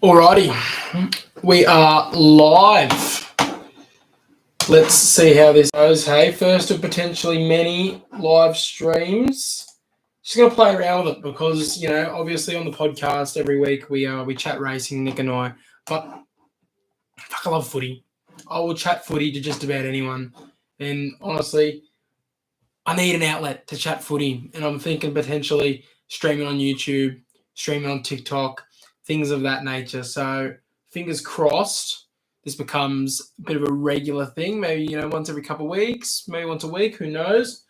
Alrighty, we are live. Let's see how this goes. Hey, first of potentially many live streams. Just gonna play around with it because obviously on the podcast every week we chat racing, Nick and I. But fuck, I love footy. I will chat footy to just about anyone, and honestly, I need an outlet to chat footy, and I'm thinking potentially streaming on YouTube, streaming on TikTok, things of that nature. So fingers crossed this becomes a bit of a regular thing, maybe once every couple of weeks, maybe once a week, who knows.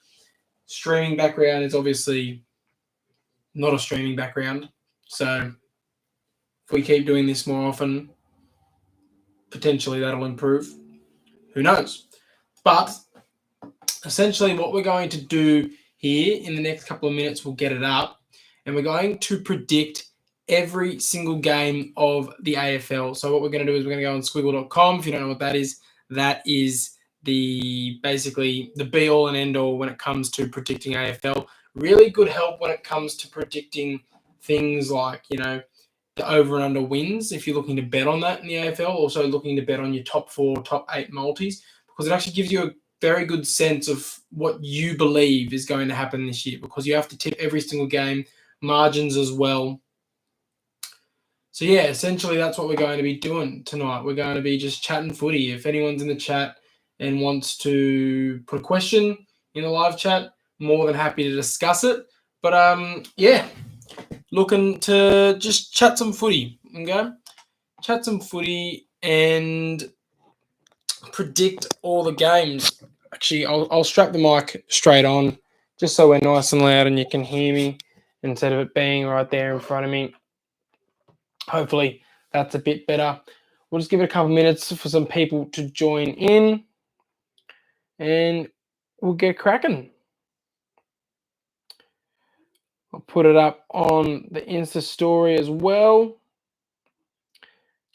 Streaming background is obviously not a streaming background, so if we keep doing this more often, potentially that'll improve. Who knows? But essentially what we're going to do here in the next couple of minutes, we'll get it up, and we're going to predict every single game of the AFL. So what we're going to do is we're going to go on squiggle.com. If you don't know what that is basically the be all and end all when it comes to predicting AFL. Really good help when it comes to predicting things like, the over and under wins. If you're looking to bet on that in the AFL, also looking to bet on your top 4, top 8 multis, because it actually gives you a very good sense of what you believe is going to happen this year, because you have to tip every single game, margins as well. So yeah, essentially that's what we're going to be doing tonight. We're going to be just chatting footy. If anyone's in the chat and wants to put a question in the live chat, more than happy to discuss it. But yeah, looking to just chat some footy, okay? Chat some footy and predict all the games. Actually, I'll strap the mic straight on just so we're nice and loud and you can hear me instead of it being right there in front of me. Hopefully that's a bit better. We'll just give it a couple minutes for some people to join in and we'll get cracking. I'll put it up on the Insta story as well,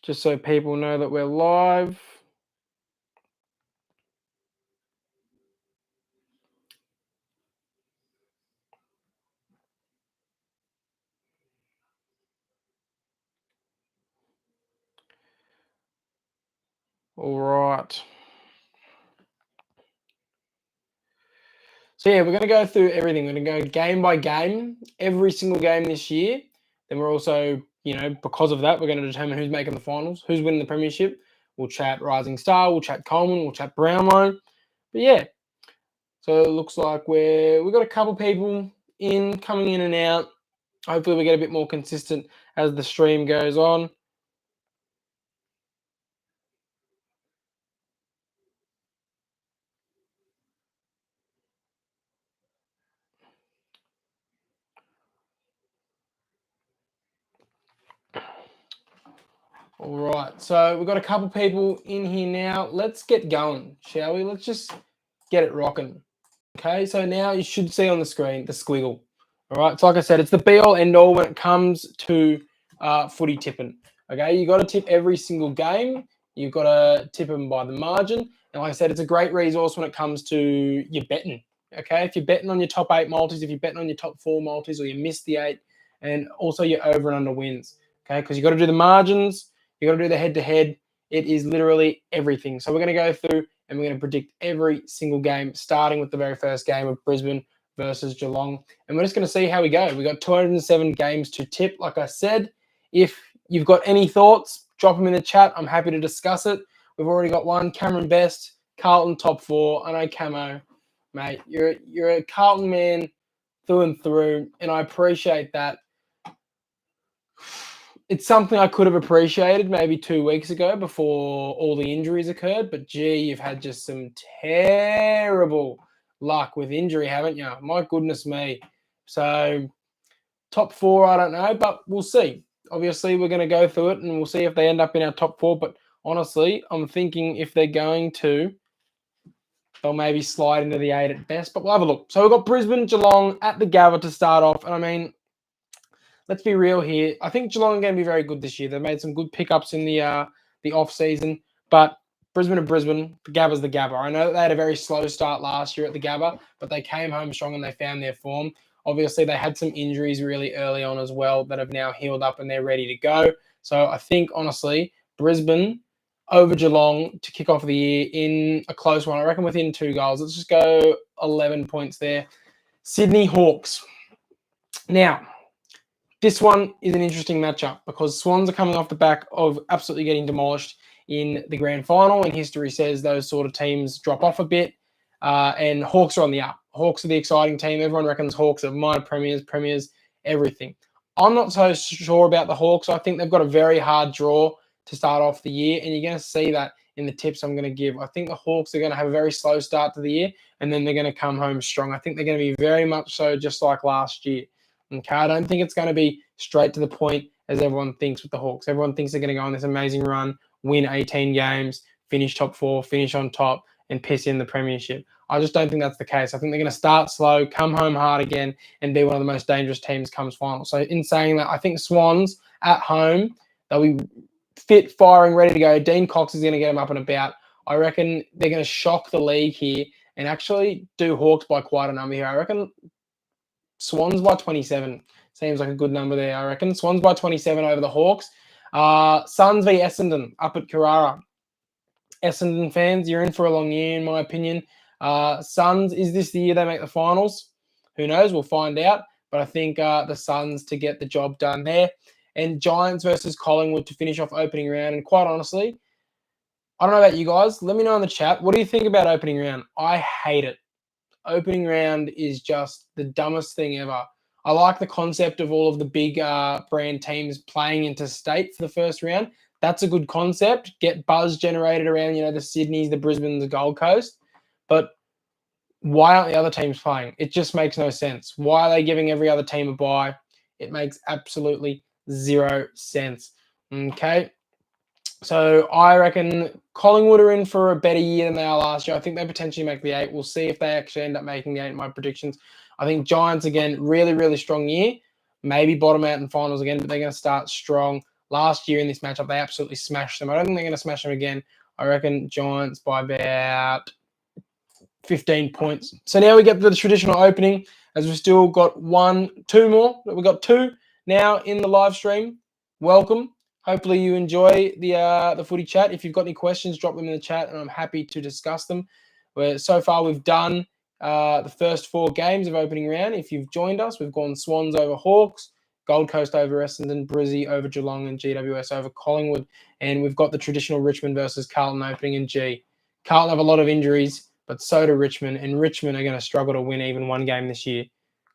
just so people know that we're live. All right. So yeah, we're going to go through everything. We're going to go game by game, every single game this year. Then we're also, because of that, we're going to determine who's making the finals, who's winning the premiership. We'll chat Rising Star, we'll chat Coleman, we'll chat Brownlow. But yeah, so it looks like we've got a couple people coming in and out. Hopefully we get a bit more consistent as the stream goes on. All right, so we've got a couple people in here now. Let's get going, shall we? Let's just get it rocking. Okay, so now you should see on the screen the squiggle. All right, so like I said, it's the be-all, end-all when it comes to footy tipping. Okay, you got to tip every single game. You've got to tip them by the margin. And like I said, it's a great resource when it comes to your betting. Okay, if you're betting on your top 8 multis, if you're betting on your top 4 multis, or you missed the 8, and also your over and under wins. Okay, because you got to do the margins. You got to do the head-to-head. It is literally everything. So we're going to go through and we're going to predict every single game, starting with the very first game of Brisbane versus Geelong. And we're just going to see how we go. We've got 207 games to tip, like I said. If you've got any thoughts, drop them in the chat. I'm happy to discuss it. We've already got one. Cameron Best, Carlton top 4. I know Camo, mate. You're a Carlton man through and through, and I appreciate that. It's something I could have appreciated maybe 2 weeks ago before all the injuries occurred. But, gee, you've had just some terrible luck with injury, haven't you? My goodness me. So, top 4, I don't know, but we'll see. Obviously, we're going to go through it and we'll see if they end up in our top 4. But, honestly, I'm thinking if they're going to, they'll maybe slide into the 8 at best. But we'll have a look. So, we've got Brisbane, Geelong at the Gabba to start off. And, I mean, let's be real here. I think Geelong are going to be very good this year. They've made some good pickups in the off-season. But Brisbane to Brisbane, the Gabba's the Gabba. I know that they had a very slow start last year at the Gabba, but they came home strong and they found their form. Obviously, they had some injuries really early on as well that have now healed up and they're ready to go. So I think, honestly, Brisbane over Geelong to kick off the year in a close one. I reckon within 2 goals. Let's just go 11 points there. Sydney Hawks. Now, this one is an interesting matchup because Swans are coming off the back of absolutely getting demolished in the grand final, and history says those sort of teams drop off a bit, and Hawks are on the up. Hawks are the exciting team. Everyone reckons Hawks are minor premiers, everything. I'm not so sure about the Hawks. I think they've got a very hard draw to start off the year, and you're going to see that in the tips I'm going to give. I think the Hawks are going to have a very slow start to the year, and then they're going to come home strong. I think they're going to be very much so just like last year. Okay, I don't think it's going to be straight to the point as everyone thinks with the Hawks. Everyone thinks they're going to go on this amazing run, win 18 games, finish top 4, finish on top, and piss in the premiership. I just don't think that's the case. I think they're going to start slow, come home hard again, and be one of the most dangerous teams comes final. So in saying that, I think Swans at home, they'll be fit, firing, ready to go. Dean Cox is going to get them up and about. I reckon they're going to shock the league here and actually do Hawks by quite a number here. I reckon Swans by 27. Seems like a good number there, I reckon. Swans by 27 over the Hawks. Suns v Essendon up at Carrara. Essendon fans, you're in for a long year, in my opinion. Suns, is this the year they make the finals? Who knows? We'll find out. But I think the Suns to get the job done there. And Giants versus Collingwood to finish off opening round. And quite honestly, I don't know about you guys. Let me know in the chat. What do you think about opening round? I hate it. Opening round is just the dumbest thing ever. I like the concept of all of the big brand teams playing interstate for the first round. That's a good concept. Get buzz generated around, the Sydneys, the Brisbane, the Gold Coast. But why aren't the other teams playing? It just makes no sense. Why are they giving every other team a bye? It makes absolutely zero sense. Okay. So I reckon Collingwood are in for a better year than they are last year. I think they potentially make the 8. We'll see if they actually end up making the 8 in my predictions. I think Giants, again, really, really strong year. Maybe bottom out in finals again, but they're going to start strong. Last year in this matchup, they absolutely smashed them. I don't think they're going to smash them again. I reckon Giants by about 15 points. So now we get to the traditional opening, as we've still got two more. We've got 2 now in the live stream. Welcome. Hopefully you enjoy the footy chat. If you've got any questions, drop them in the chat, and I'm happy to discuss them. So far, we've done the first 4 games of opening round. If you've joined us, we've gone Swans over Hawks, Gold Coast over Essendon, Brizzy over Geelong, and GWS over Collingwood. And we've got the traditional Richmond versus Carlton opening in G. Carlton have a lot of injuries, but so do Richmond, and Richmond are going to struggle to win even one game this year,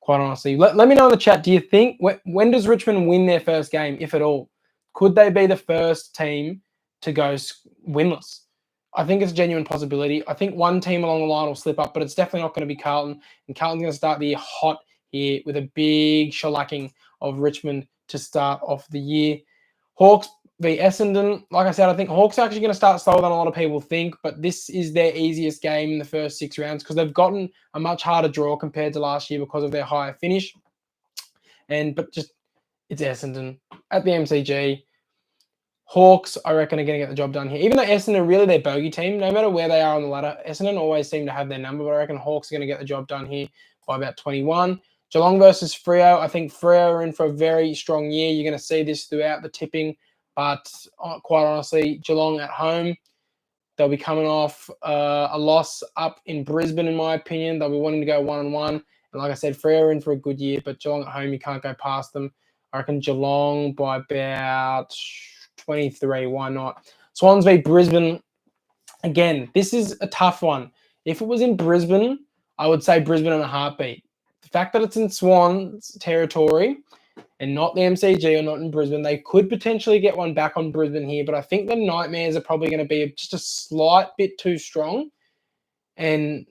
quite honestly. Let me know in the chat, do you think, when does Richmond win their first game, if at all? Could they be the first team to go winless? I think it's a genuine possibility. I think one team along the line will slip up, but it's definitely not going to be Carlton. And Carlton's going to start the year hot here with a big shellacking of Richmond to start off the year. Hawks v Essendon. Like I said, I think Hawks are actually going to start slower than a lot of people think, but this is their easiest game in the first 6 rounds because they've gotten a much harder draw compared to last year because of their higher finish. But it's Essendon at the MCG. Hawks, I reckon, are going to get the job done here. Even though Essendon are really their bogey team, no matter where they are on the ladder, Essendon always seem to have their number, but I reckon Hawks are going to get the job done here by about 21. Geelong versus Freo. I think Freo are in for a very strong year. You're going to see this throughout the tipping, but quite honestly, Geelong at home, they'll be coming off a loss up in Brisbane, in my opinion. They'll be wanting to go 1-1. And like I said, Freo are in for a good year, but Geelong at home, you can't go past them. I reckon Geelong by about 23. Why not? Swans v Brisbane. Again, this is a tough one. If it was in Brisbane, I would say Brisbane in a heartbeat. The fact that it's in Swans territory and not the MCG or not in Brisbane, they could potentially get one back on Brisbane here, but I think the Nightmares are probably going to be just a slight bit too strong. And,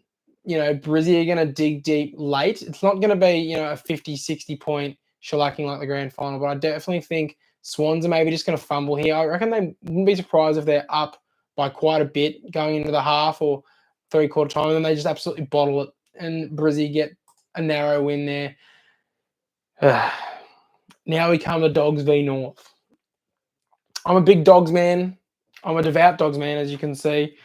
Brizzy are going to dig deep late. It's not going to be, a 50, 60 point shellacking like the grand final, but I definitely think Swans are maybe just going to fumble here. I reckon they wouldn't be surprised if they're up by quite a bit going into the half or 3/4 time, and then they just absolutely bottle it, and Brizzy get a narrow win there. Now we come to Dogs v North. I'm a big Dogs man. I'm a devout Dogs man, as you can see.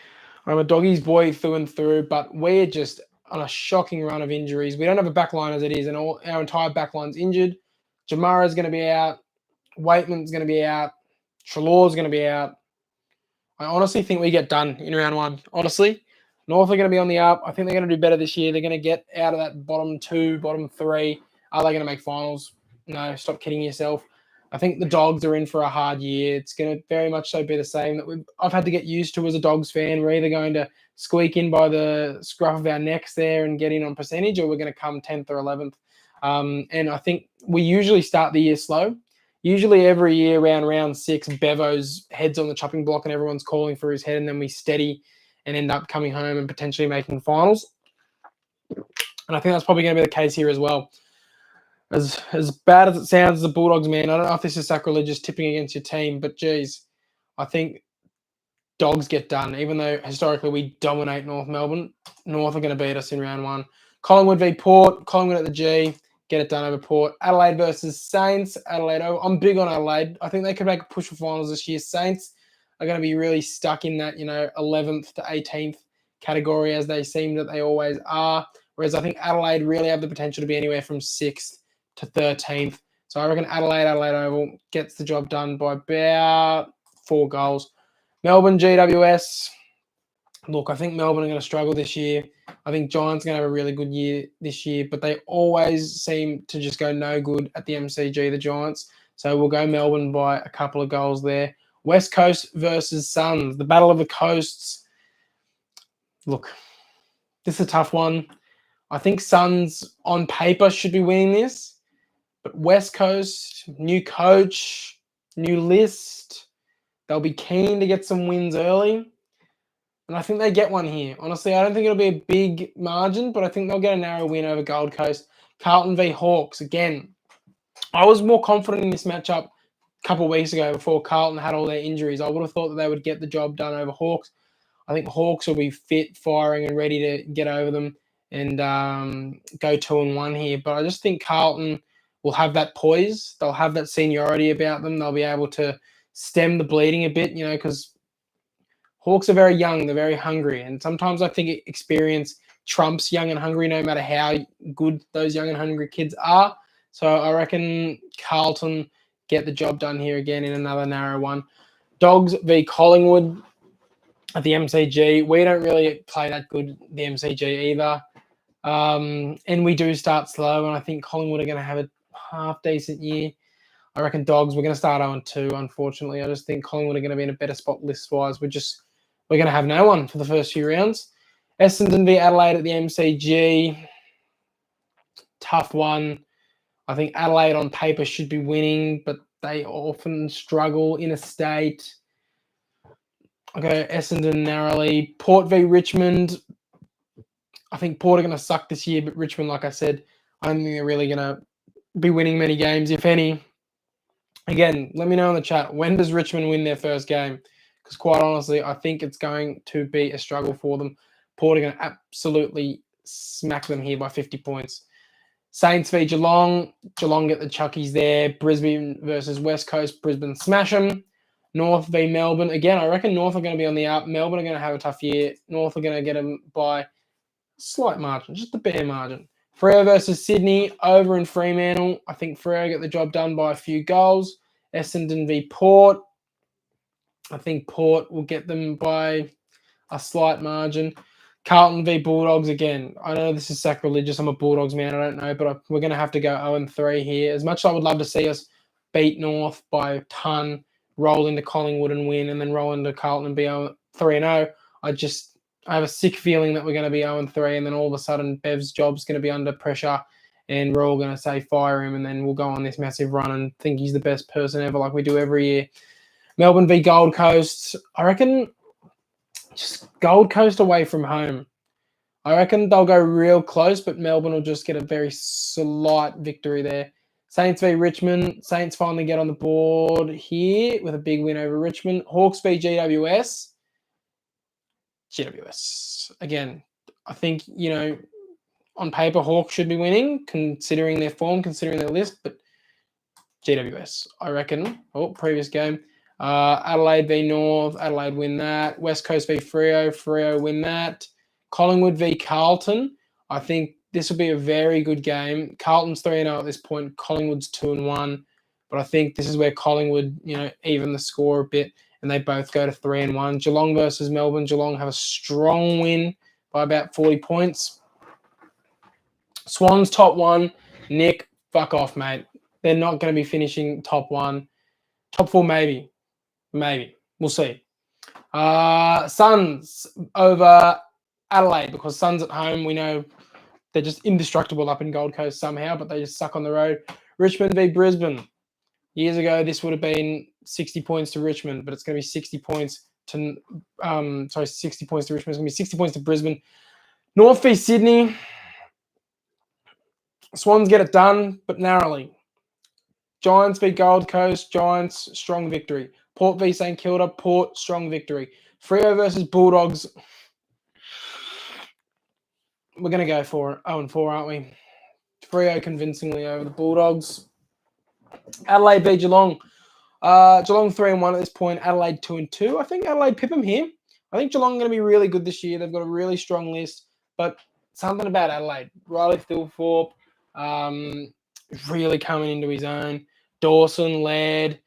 I'm a doggies boy through and through, but we're just on a shocking run of injuries. We don't have a back line as it is, and our entire back line's injured. Jamara's going to be out. Waitman's going to be out. Trelaw's going to be out. I honestly think we get done in round 1. Honestly, North are going to be on the up. I think they're going to do better this year. They're going to get out of that bottom 2, bottom 3. Are they going to make finals? No, stop kidding yourself. I think the Dogs are in for a hard year. It's going to very much so be the same that I've had to get used to as a Dogs fan. We're either going to squeak in by the scruff of our necks there and get in on percentage, or we're going to come 10th or 11th. And I think we usually start the year slow. Usually every year around round 6, Bevo's head's on the chopping block and everyone's calling for his head, and then we steady and end up coming home and potentially making finals. And I think that's probably going to be the case here as well. As bad as it sounds as a Bulldogs man, I don't know if this is sacrilegious tipping against your team, but geez, I think Dogs get done. Even though historically we dominate North Melbourne, North are going to beat us in round 1. Collingwood v Port, Collingwood at the G, get it done over Port. Adelaide versus Saints, Adelaide. I'm big on Adelaide. I think they could make a push for finals this year. Saints are going to be really stuck in that 11th to 18th category, as they seem that they always are. Whereas I think Adelaide really have the potential to be anywhere from 6th to 13th. So I reckon Adelaide Oval gets the job done by about 4 goals. Melbourne, GWS. Look, I think Melbourne are going to struggle this year. I think Giants are going to have a really good year this year, but they always seem to just go no good at the MCG, the Giants. So we'll go Melbourne by a couple of goals there. West Coast versus Suns, the Battle of the Coasts. Look, this is a tough one. I think Suns on paper should be winning this, but West Coast, new coach, new list, they'll be keen to get some wins early. And I think they get one here. Honestly, I don't think it'll be a big margin, but I think they'll get a narrow win over Gold Coast. Carlton v Hawks. Again, I was more confident in this matchup a couple of weeks ago before Carlton had all their injuries. I would have thought that they would get the job done over Hawks. I think Hawks will be fit, firing, and ready to get over them and go 2-1 here. But I just think Carlton will have that poise. They'll have that seniority about them. They'll be able to stem the bleeding a bit, because Hawks are very young. They're very hungry. And sometimes I think experience trumps young and hungry, no matter how good those young and hungry kids are. So I reckon Carlton get the job done here again in another narrow one. Dogs v Collingwood at the MCG. We don't really play that good at the MCG either. And we do start slow, and I think Collingwood are going to have a half-decent year. I reckon Dogs, we're going to start 0-2, unfortunately. I just think Collingwood are going to be in a better spot list-wise. We're going to have no one for the first few rounds. Essendon v Adelaide at the MCG. Tough one. I think Adelaide on paper should be winning, but they often struggle in a state. I go Essendon narrowly. Port v Richmond. I think Port are going to suck this year, but Richmond, like I said, I don't think they're really going to be winning many games, if any. Again, let me know in the chat, when does Richmond win their first game? Because quite honestly, I think it's going to be a struggle for them. Port are going to absolutely smack them here by 50 points. Saints v Geelong. Geelong get the Chuckies there. Brisbane versus West Coast. Brisbane smash them. North v Melbourne. Again, I reckon North are going to be on the up. Melbourne are going to have a tough year. North are going to get them by a slight margin, just a bare margin. Freo versus Sydney, over in Fremantle. I think Freo get the job done by a few goals. Essendon v Port. I think Port will get them by a slight margin. Carlton v Bulldogs again. I know this is sacrilegious. I'm a Bulldogs man. I don't know, but we're going to have to go 0-3 here. As much as I would love to see us beat North by a ton, roll into Collingwood and win, and then roll into Carlton and be 3-0, I have a sick feeling that we're going to be 0-3, and then all of a sudden Bev's job's going to be under pressure, and we're all going to say fire him, and then we'll go on this massive run and think he's the best person ever like we do every year. Melbourne v Gold Coast. I reckon just Gold Coast away from home. I reckon they'll go real close, but Melbourne will just get a very slight victory there. Saints v Richmond. Saints finally get on the board here with a big win over Richmond. Hawks v GWS. GWS. Again, I think, on paper, Hawks should be winning, considering their form, considering their list, but GWS, I reckon. Previous game. Adelaide v North. Adelaide win that. West Coast v Freo. Freo win that. Collingwood v Carlton. I think this will be a very good game. Carlton's 3-0 at this point. Collingwood's 2-1. But I think this is where Collingwood, even the score a bit, and they both go to 3-1. Geelong versus Melbourne. Geelong have a strong win by about 40 points. Swans top 1. Nick, fuck off, mate. They're not going to be finishing top 1. Top 4, maybe. Maybe. We'll see. Suns over Adelaide, because Suns at home, we know they're just indestructible up in Gold Coast somehow, but they just suck on the road. Richmond v Brisbane. Years ago, this would have been 60 points to Richmond, but it's going to be 60 points to 60 points to Richmond. It's going to be 60 points to Brisbane. North v Sydney. Swans get it done, but narrowly. Giants v Gold Coast. Giants, strong victory. Port v St Kilda. Port, strong victory. Freo versus Bulldogs. We're going to go for 0-4, aren't we? Freo convincingly over the Bulldogs. Adelaide v Geelong. Geelong 3-1 at this point. Adelaide 2-2. I think Adelaide pip them here. I think Geelong are going to be really good this year. They've got a really strong list, but something about Adelaide. Riley Thilthorpe really coming into his own. Dawson, Laird,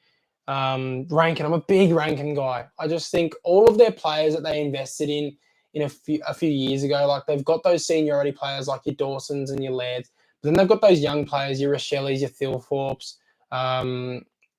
Rankin. I'm a big Rankin guy. I just think all of their players that they invested in a few years ago, like they've got those seniority players like your Dawsons and your Lairds, but then they've got those young players, your Rochelle's, your Thilthorpes,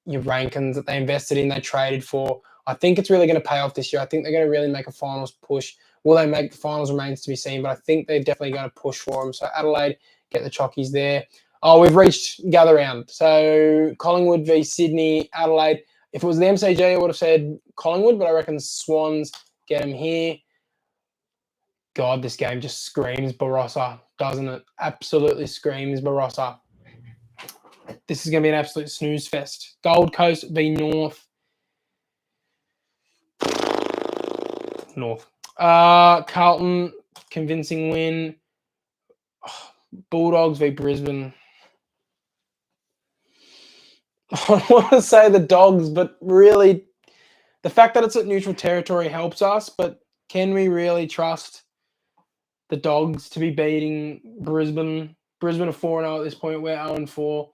your Rankins that they invested in, they traded for. I think it's really going to pay off this year. I think they're going to really make a finals push. Will they make the finals remains to be seen, but I think they're definitely going to push for them. So Adelaide, get the chockies there. Oh, we've reached gather round. So Collingwood v Sydney, Adelaide. If it was the MCG, I would have said Collingwood, but I reckon Swans get them here. God, this game just screams Barossa, doesn't it? Absolutely screams Barossa. This is going to be an absolute snooze fest. Gold Coast v North. North. Carlton, convincing win. Bulldogs v Brisbane. I want to say the Dogs, but really, the fact that it's at neutral territory helps us, but can we really trust the Dogs to be beating Brisbane? Brisbane are 4-0 at this point. We're 0-4.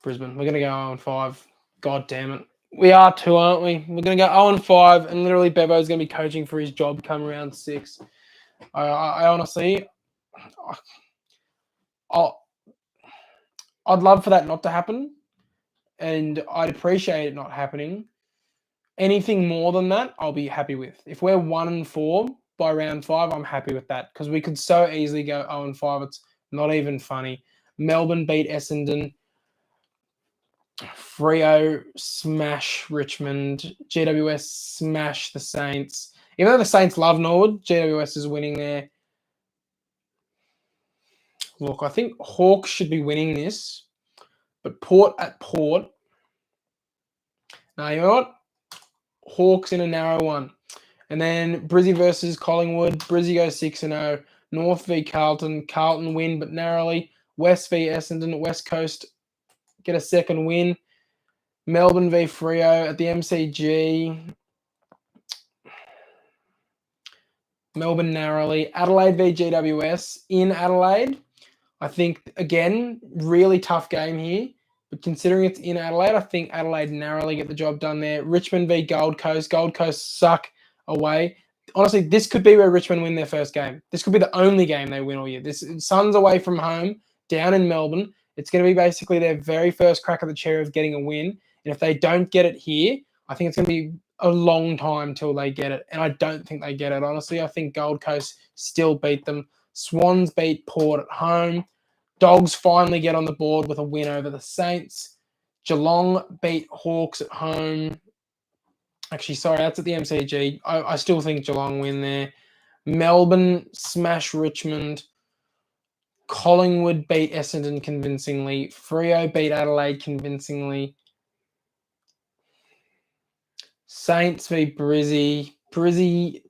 Brisbane, we're going to go 0-5. God damn it. We are too, aren't we? We're going to go 0-5, and literally Bevo's going to be coaching for his job come round 6. I honestly, I'd love for that not to happen, and I'd appreciate it not happening. Anything more than that, I'll be happy with. If we're 1-4 by round 5, I'm happy with that, because we could so easily go 0-5. It's not even funny. Melbourne beat Essendon. Freo smash Richmond. GWS smash the Saints. Even though the Saints love Norwood, GWS is winning there. Look, I think Hawks should be winning this, but Port at Port. Now, you know what? Hawks in a narrow one. And then Brizzy versus Collingwood. Brizzy goes 6-0. North v Carlton. Carlton win, but narrowly. West v Essendon. West Coast get a second win. Melbourne v Freo at the MCG. Melbourne narrowly. Adelaide v GWS in Adelaide. I think, again, really tough game here. But considering it's in Adelaide, I think Adelaide narrowly get the job done there. Richmond v Gold Coast. Gold Coast suck away. Honestly, this could be where Richmond win their first game. This could be the only game they win all year. This Suns away from home, down in Melbourne. It's going to be basically their very first crack at the cherry of getting a win. And if they don't get it here, I think it's going to be a long time till they get it. And I don't think they get it, honestly. I think Gold Coast still beat them. Swans beat Port at home. Dogs finally get on the board with a win over the Saints. Geelong beat Hawks at home. Actually, sorry, that's at the MCG. I still think Geelong win there. Melbourne smash Richmond. Collingwood beat Essendon convincingly. Freo beat Adelaide convincingly. Saints v Brizzy. Brizzy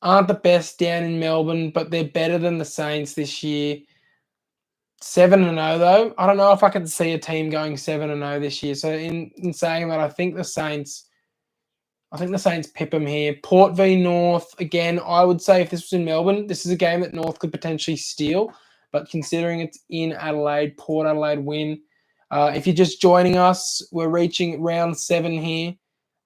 aren't the best down in Melbourne, but they're better than the Saints this year. 7-0 though. I don't know if I can see a team going 7-0 this year. So in saying that, I think the Saints pip them here. Port v North. Again, I would say if this was in Melbourne, this is a game that North could potentially steal. but considering it's in Adelaide, Port Adelaide win. If you're just joining us, we're reaching round 7 here.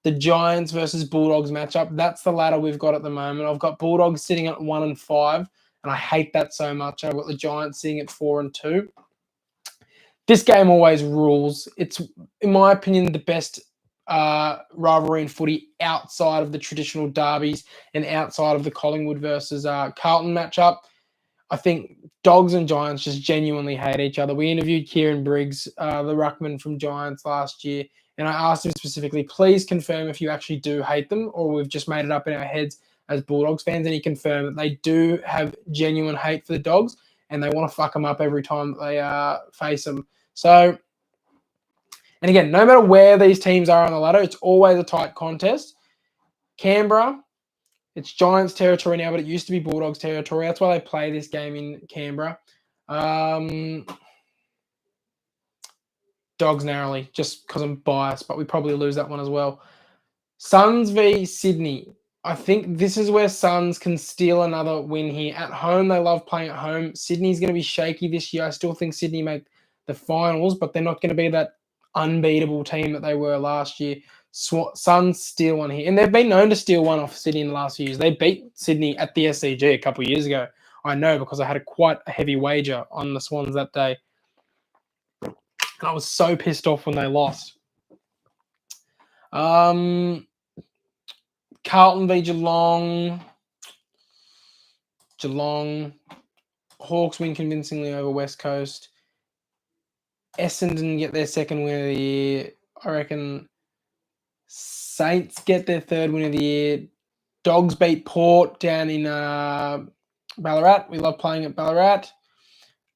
The Giants versus Bulldogs matchup. That's the ladder we've got at the moment. I've got Bulldogs sitting at 1 and 5, and I hate that so much. I've got the Giants sitting at 4 and 2. This game always rules. It's, in my opinion, the best rivalry in footy outside of the traditional derbies and outside of the Collingwood versus Carlton matchup. I think Dogs and Giants just genuinely hate each other. We interviewed Kieran Briggs, the ruckman from Giants last year, and I asked him specifically, please confirm if you actually do hate them or we've just made it up in our heads as Bulldogs fans. And he confirmed that they do have genuine hate for the Dogs and they want to fuck them up every time they face them. So, and again, no matter where these teams are on the ladder, it's always a tight contest. Canberra, it's Giants territory now, but it used to be Bulldogs territory. That's why they play this game in Canberra. Dogs narrowly, just because I'm biased, but we probably lose that one as well. Suns v Sydney. I think this is where Suns can steal another win here. At home, they love playing at home. Sydney's going to be shaky this year. I still think Sydney make the finals, but they're not going to be that unbeatable team that they were last year. Suns steal one here. And they've been known to steal one off Sydney in the last few years. They beat Sydney at the SCG a couple of years ago. I know because I had quite a heavy wager on the Swans that day. And I was so pissed off when they lost. Carlton v Geelong. Geelong. Hawks win convincingly over West Coast. Essendon get their second win of the year. I reckon Saints get their third win of the year. Dogs beat Port down in Ballarat. We love playing at Ballarat.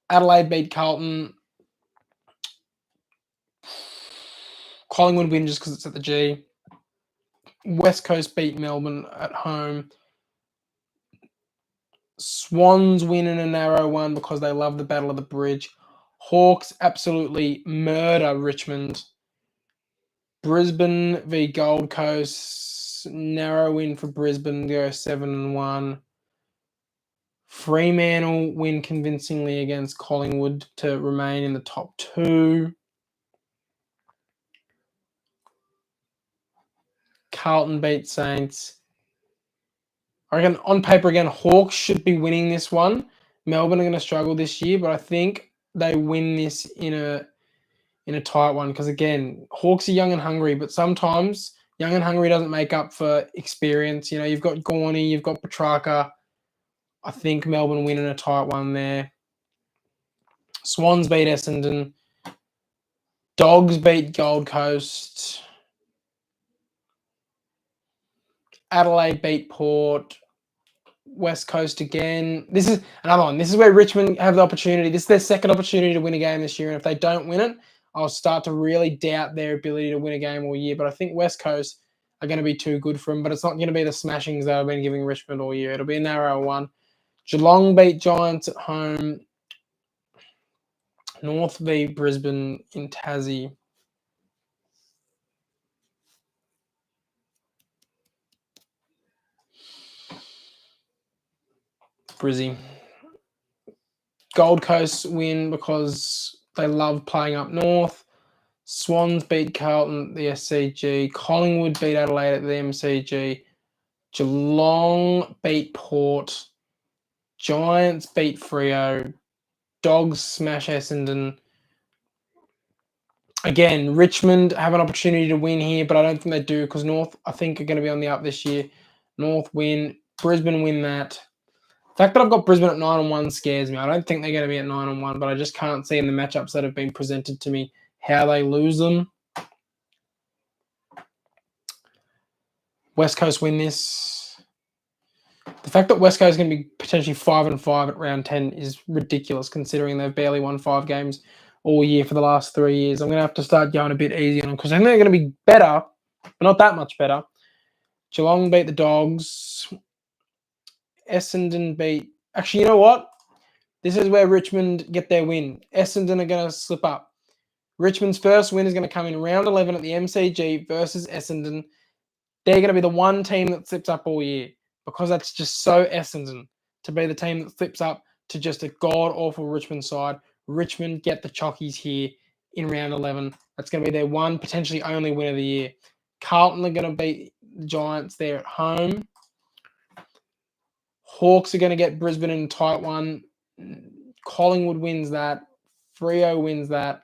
Adelaide beat Carlton. Collingwood win just because it's at the G. West Coast beat Melbourne at home. Swans win in a narrow one because they love the Battle of the Bridge. Hawks absolutely murder Richmond. Brisbane v Gold Coast. Narrow win for Brisbane. Go 7-1. Fremantle win convincingly against Collingwood to remain in the top 2. Carlton beat Saints. I reckon on paper again, Hawks should be winning this one. Melbourne are going to struggle this year, but I think they win this in a tight one because again, Hawks are young and hungry, but sometimes young and hungry doesn't make up for experience. You know, you've got Gorney, you've got Petrarca. I think Melbourne win in a tight one there. Swans beat Essendon. Dogs beat Gold Coast. Adelaide beat Port. West Coast again. This is another one. This is where Richmond have the opportunity. This is their second opportunity to win a game this year. And if they don't win it, I'll start to really doubt their ability to win a game all year. But I think West Coast are going to be too good for them. But it's not going to be the smashings that I've been giving Richmond all year. It'll be a narrow one. Geelong beat Giants at home. North v Brisbane in Tassie. Brizzy. Gold Coast win because they love playing up north. Swans beat Carlton at the SCG. Collingwood beat Adelaide at the MCG. Geelong beat Port. Giants beat Freo. Dogs smash Essendon. Again, Richmond have an opportunity to win here, but I don't think they do because North, I think, are going to be on the up this year. North win. Brisbane win that. The fact that I've got Brisbane at 9-1 scares me. I don't think they're going to be at 9-1, but I just can't see in the matchups that have been presented to me how they lose them. West Coast win this. The fact that West Coast is going to be potentially 5-5 at round 10 is ridiculous considering they've barely won 5 games all year for the last 3 years. I'm going to have to start going a bit easy on them because I think they're going to be better, but not that much better. Geelong beat the Dogs. Essendon beat... Actually, you know what? This is where Richmond get their win. Essendon are going to slip up. Richmond's first win is going to come in round 11 at the MCG versus Essendon. They're going to be the one team that slips up all year because that's just so Essendon to be the team that slips up to just a god-awful Richmond side. Richmond get the Chockies here in round 11. That's going to be their one, potentially only win of the year. Carlton are going to beat the Giants there at home. Hawks are going to get Brisbane in a tight one. Collingwood wins that. Freo wins that.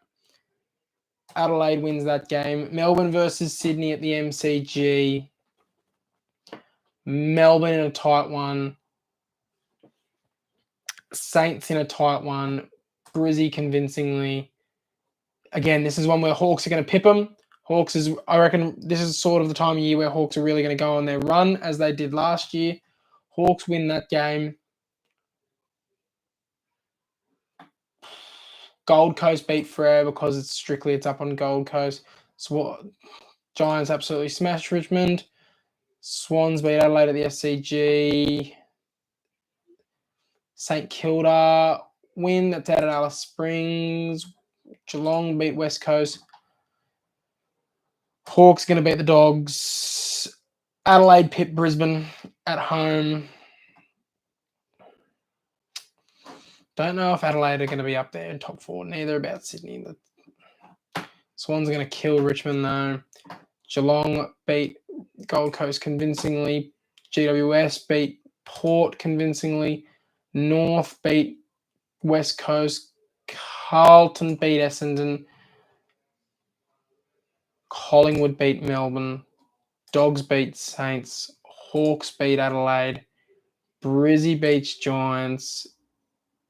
Adelaide wins that game. Melbourne versus Sydney at the MCG. Melbourne in a tight one. Saints in a tight one. Brizzy convincingly. Again, this is one where Hawks are going to pip them. I reckon this is sort of the time of year where Hawks are really going to go on their run as they did last year. Hawks win that game. Gold Coast beat Freo because it's up on Gold Coast. Giants absolutely smashed Richmond. Swans beat Adelaide at the SCG. St Kilda win. That's out at Alice Springs. Geelong beat West Coast. Hawks going to beat the Dogs. Adelaide pit Brisbane at home. Don't know if Adelaide are going to be up there in top 4. Neither about Sydney. The Swans are going to kill Richmond though. Geelong beat Gold Coast convincingly. GWS beat Port convincingly. North beat West Coast. Carlton beat Essendon. Collingwood beat Melbourne. Dogs beat Saints. Hawks beat Adelaide. Brizzy beats Giants.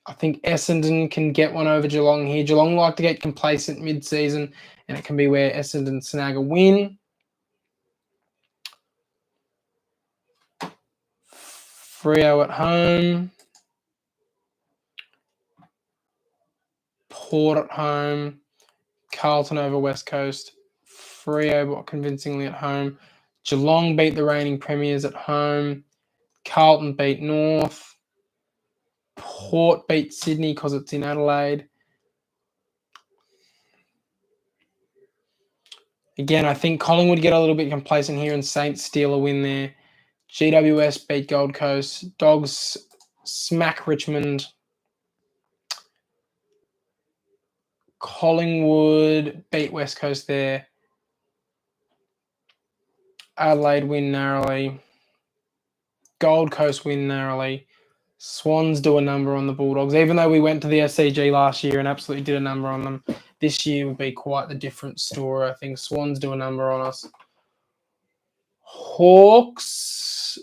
I think Essendon can get one over Geelong here. Geelong like to get complacent mid-season, and it can be where Essendon snag a win. Freo at home. Port at home. Carlton over West Coast. Freo convincingly at home. Geelong beat the reigning premiers at home. Carlton beat North. Port beat Sydney because it's in Adelaide. Again, I think Collingwood get a little bit complacent here and Saints steal a win there. GWS beat Gold Coast. Dogs smack Richmond. Collingwood beat West Coast there. Adelaide win narrowly. Gold Coast win narrowly. Swans do a number on the Bulldogs. Even though we went to the SCG last year and absolutely did a number on them, this year would be quite the different story. I think Swans do a number on us. Hawks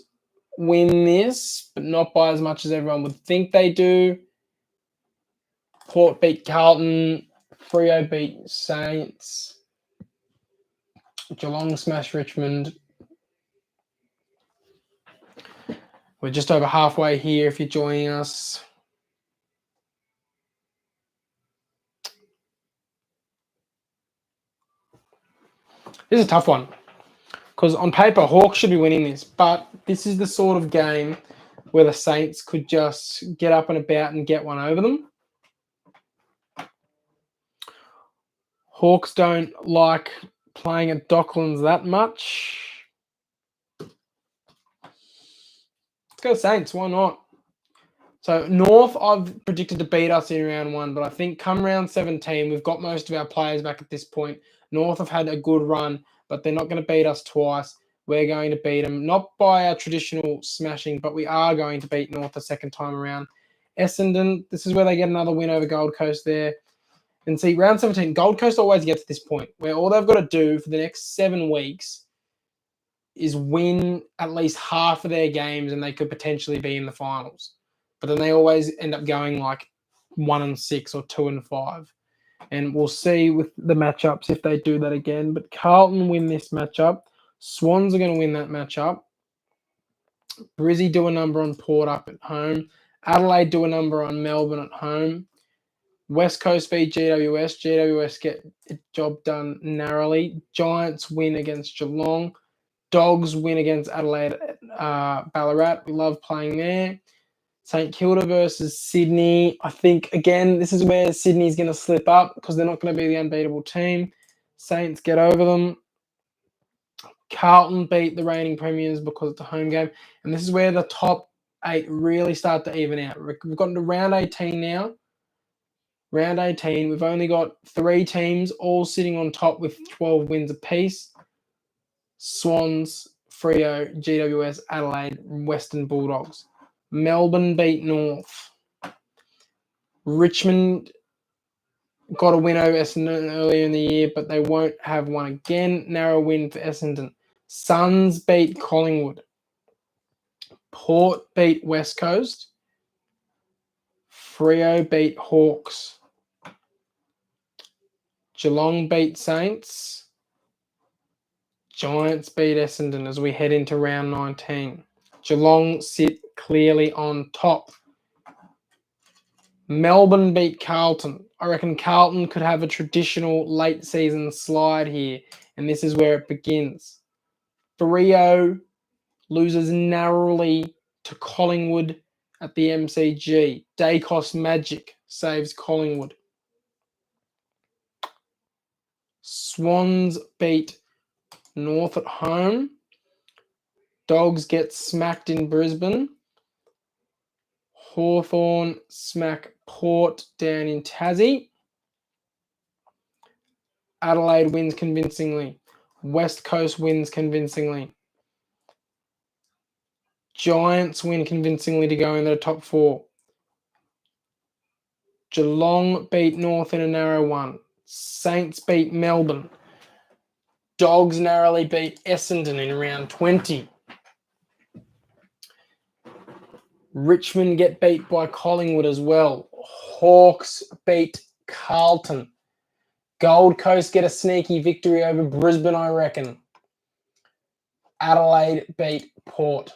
win this, but not by as much as everyone would think they do. Port beat Carlton. Freo beat Saints. Geelong smash Richmond. We're just over halfway here if you're joining us. This is a tough one because on paper, Hawks should be winning this, but this is the sort of game where the Saints could just get up and about and get one over them. Hawks don't like playing at Docklands that much. Let's go Saints. Why not? So North, I've predicted to beat us in round 1, but I think come round 17, we've got most of our players back at this point. North have had a good run, but they're not going to beat us twice. We're going to beat them, not by our traditional smashing, but we are going to beat North the second time around. Essendon, this is where they get another win over Gold Coast there. And see, round 17, Gold Coast always gets to this point where all they've got to do for the next 7 weeks is win at least half of their games and they could potentially be in the finals. But then they always end up going like 1-6 or 2-5. And we'll see with the matchups if they do that again. But Carlton win this matchup. Swans are going to win that matchup. Brizzy do a number on Port up at home. Adelaide do a number on Melbourne at home. West Coast beat GWS. GWS get the job done narrowly. Giants win against Geelong. Dogs win against Adelaide at Ballarat. We love playing there. St Kilda versus Sydney. I think, again, this is where Sydney's going to slip up because they're not going to be the unbeatable team. Saints get over them. Carlton beat the reigning premiers because it's a home game. And this is where the top 8 really start to even out. We've gotten to round 18 now. Round 18, we've only got 3 teams all sitting on top with 12 wins apiece. Swans, Freo, GWS, Adelaide, Western Bulldogs. Melbourne beat North. Richmond got a win over Essendon earlier in the year, but they won't have one again. Narrow win for Essendon. Suns beat Collingwood. Port beat West Coast. Freo beat Hawks. Geelong beat Saints. Giants beat Essendon as we head into round 19. Geelong sit clearly on top. Melbourne beat Carlton. I reckon Carlton could have a traditional late season slide here, and this is where it begins. Freo loses narrowly to Collingwood at the MCG. Dacos Magic saves Collingwood. Swans beat North at home. Dogs get smacked in Brisbane. Hawthorn smack Port down in Tassie. Adelaide wins convincingly. West Coast wins convincingly. Giants win convincingly to go into the top 4. Geelong beat North in a narrow one. Saints beat Melbourne. Dogs narrowly beat Essendon in round 20. Richmond get beat by Collingwood as well. Hawks beat Carlton. Gold Coast get a sneaky victory over Brisbane, I reckon. Adelaide beat Port.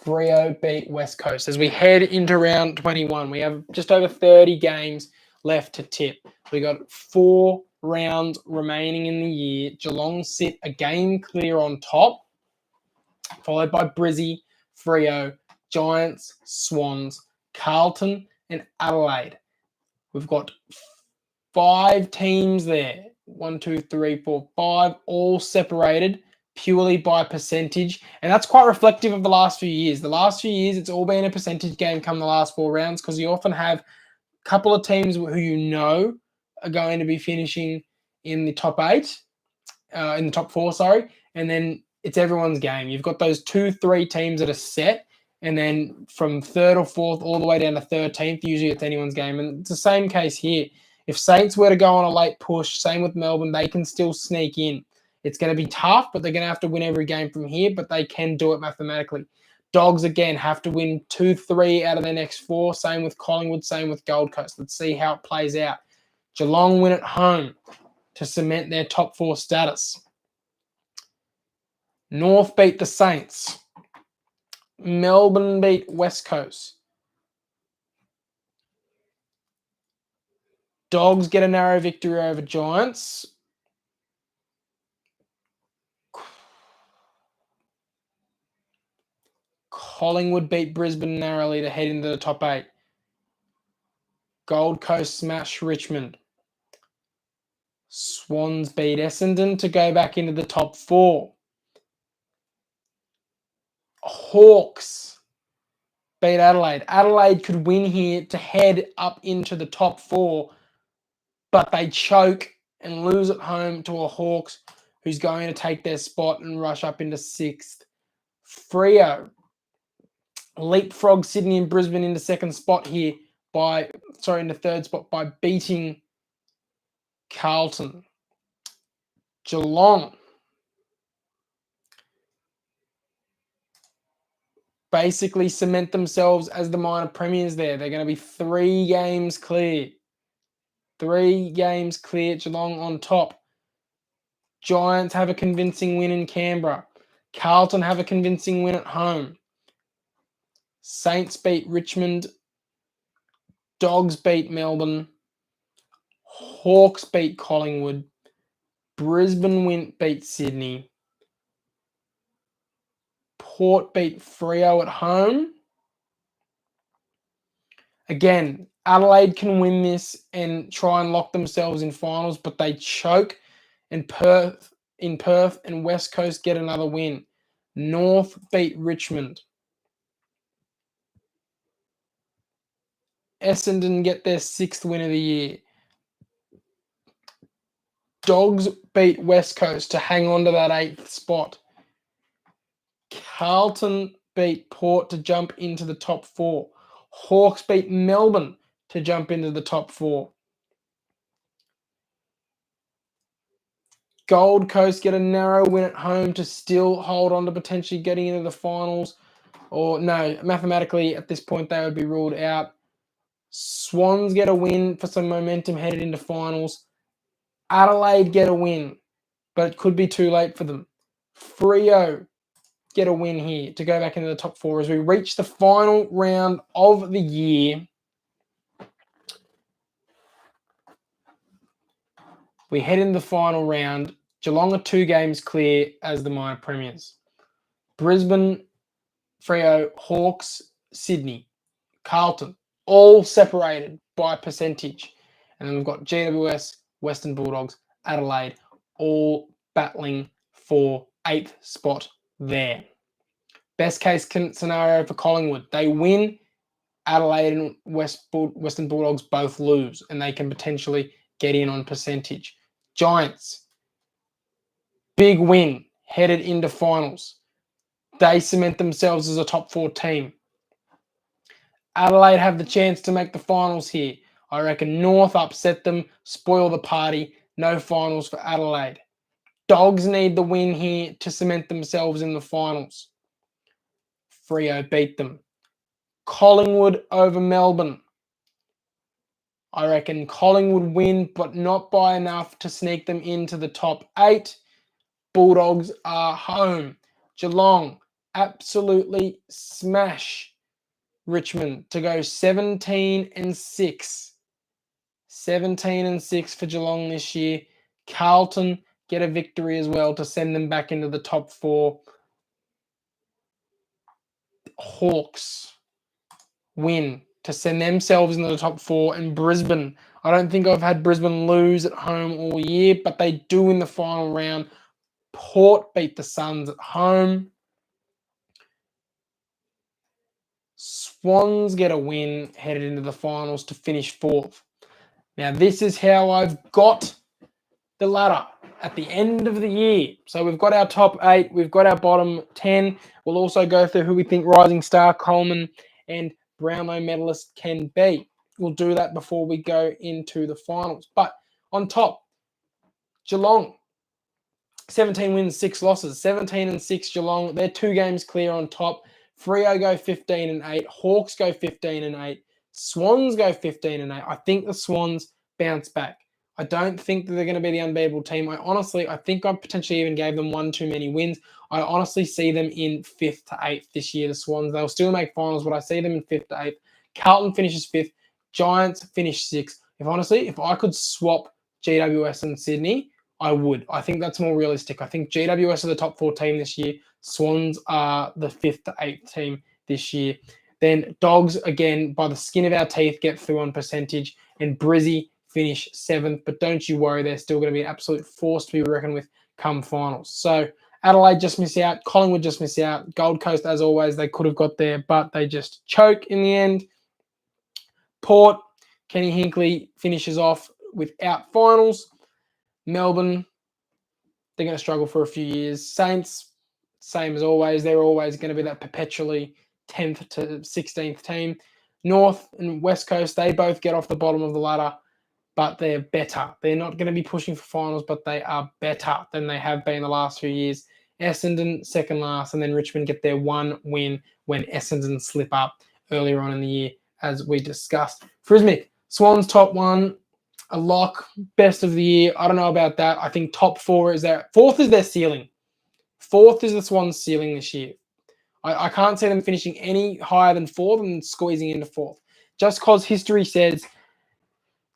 Freo beat West Coast. As we head into round 21, we have just over 30 games left to tip. We got 4 rounds remaining in the year. Geelong sit a game clear on top, followed by Brizzy, Freo, Giants, Swans, Carlton, and Adelaide. We've got 5 teams there. 1, 2, 3, 4, 5, all separated purely by percentage. And that's quite reflective of the last few years. The last few years, it's all been a percentage game come the last 4 rounds because you often have a couple of teams who you know are going to be finishing in the top 8, in the top 4, sorry. And then it's everyone's game. You've got those 2, 3 teams that are set. And then from 3rd or 4th all the way down to 13th, usually it's anyone's game. And it's the same case here. If Saints were to go on a late push, same with Melbourne, they can still sneak in. It's going to be tough, but they're going to have to win every game from here, but they can do it mathematically. Dogs, again, have to win 2, 3 out of their next 4. Same with Collingwood, same with Gold Coast. Let's see how it plays out. Geelong win at home to cement their top 4 status. North beat the Saints. Melbourne beat West Coast. Dogs get a narrow victory over Giants. Collingwood beat Brisbane narrowly to head into the top 8. Gold Coast smash Richmond. Swans beat Essendon to go back into the top 4. Hawks beat Adelaide. Adelaide could win here to head up into the top 4, but they choke and lose at home to a Hawks who's going to take their spot and rush up into 6th. Freo leapfrog Sydney and Brisbane into 2nd spot here into 3rd spot by beating Carlton. Geelong basically cement themselves as the minor premiers there. They're going to be 3 games clear. 3 games clear. Geelong on top. Giants have a convincing win in Canberra. Carlton have a convincing win at home. Saints beat Richmond. Dogs beat Melbourne. Hawks beat Collingwood. Brisbane beat Sydney. Port beat Freo at home. Again, Adelaide can win this and try and lock themselves in finals, but they choke, and Perth and West Coast get another win. North beat Richmond. Essendon get their 6th win of the year. Dogs beat West Coast to hang on to that 8th spot. Carlton beat Port to jump into the top 4. Hawks beat Melbourne to jump into the top 4. Gold Coast get a narrow win at home to still hold on to potentially getting into the finals. Or no, mathematically at this point they would be ruled out. Swans get a win for some momentum headed into finals. Adelaide get a win, but it could be too late for them. Freo get a win here to go back into the top 4 as we reach the final round of the year. We head into the final round. Geelong are 2 games clear as the minor premiers. Brisbane, Freo, Hawks, Sydney, Carlton, all separated by percentage. And then we've got GWS, Western Bulldogs, Adelaide, all battling for 8th spot there. Best case scenario for Collingwood, they win. Adelaide and Western Bulldogs both lose, and they can potentially get in on percentage. Giants, big win, headed into finals. They cement themselves as a top 4 team. Adelaide have the chance to make the finals here. I reckon North upset them, spoil the party. No finals for Adelaide. Dogs need the win here to cement themselves in the finals. Freo beat them. Collingwood over Melbourne. I reckon Collingwood win, but not by enough to sneak them into the top 8. Bulldogs are home. Geelong absolutely smash Richmond to go 17-6. 17-6 for Geelong this year. Carlton get a victory as well to send them back into the top 4. Hawks win to send themselves into the top 4. And Brisbane, I don't think I've had Brisbane lose at home all year, but they do in the final round. Port beat the Suns at home. Swans get a win, headed into the finals to finish 4th. Now, this is how I've got the ladder at the end of the year. So we've got our top 8, we've got our bottom 10. We'll also go through who we think Rising Star, Coleman, and Brownlow medalist can be. We'll do that before we go into the finals. But on top, Geelong, 17 wins, 6 losses. 17-6 Geelong. They're 2 games clear on top. Freo go 15-8. Hawks go 15-8. Swans go 15-8. I think the Swans bounce back. I don't think that they're going to be the unbeatable team. I think I potentially even gave them 1 too many wins. I honestly see them in 5th to 8th this year, the Swans. They'll still make finals, but I see them in 5th to 8th. Carlton finishes 5th. Giants finish 6th. If I could swap GWS and Sydney, I would. I think that's more realistic. I think GWS are the top 4 team this year. Swans are the 5th to 8th team this year. Then Dogs, again, by the skin of our teeth, get through on percentage. And Brizzy finish 7th. But don't you worry, they're still going to be an absolute force to be reckoned with come finals. So Adelaide just miss out. Collingwood just miss out. Gold Coast, as always, they could have got there, but they just choke in the end. Port, Kenny Hinkley finishes off without finals. Melbourne, they're going to struggle for a few years. Saints, same as always. They're always going to be that perpetually 10th to 16th team. North and West Coast, they both get off the bottom of the ladder, but they're better. They're not going to be pushing for finals, but they are better than they have been the last few years. Essendon, second last, and then Richmond get their 1 win when Essendon slip up earlier on in the year, as we discussed. Frismic, Swans top 1. A lock, best of the year. I don't know about that. I think top 4 is there. 4th is their ceiling. 4th is the Swans' ceiling this year. I can't see them finishing any higher than 4th and squeezing into 4th. Just because history says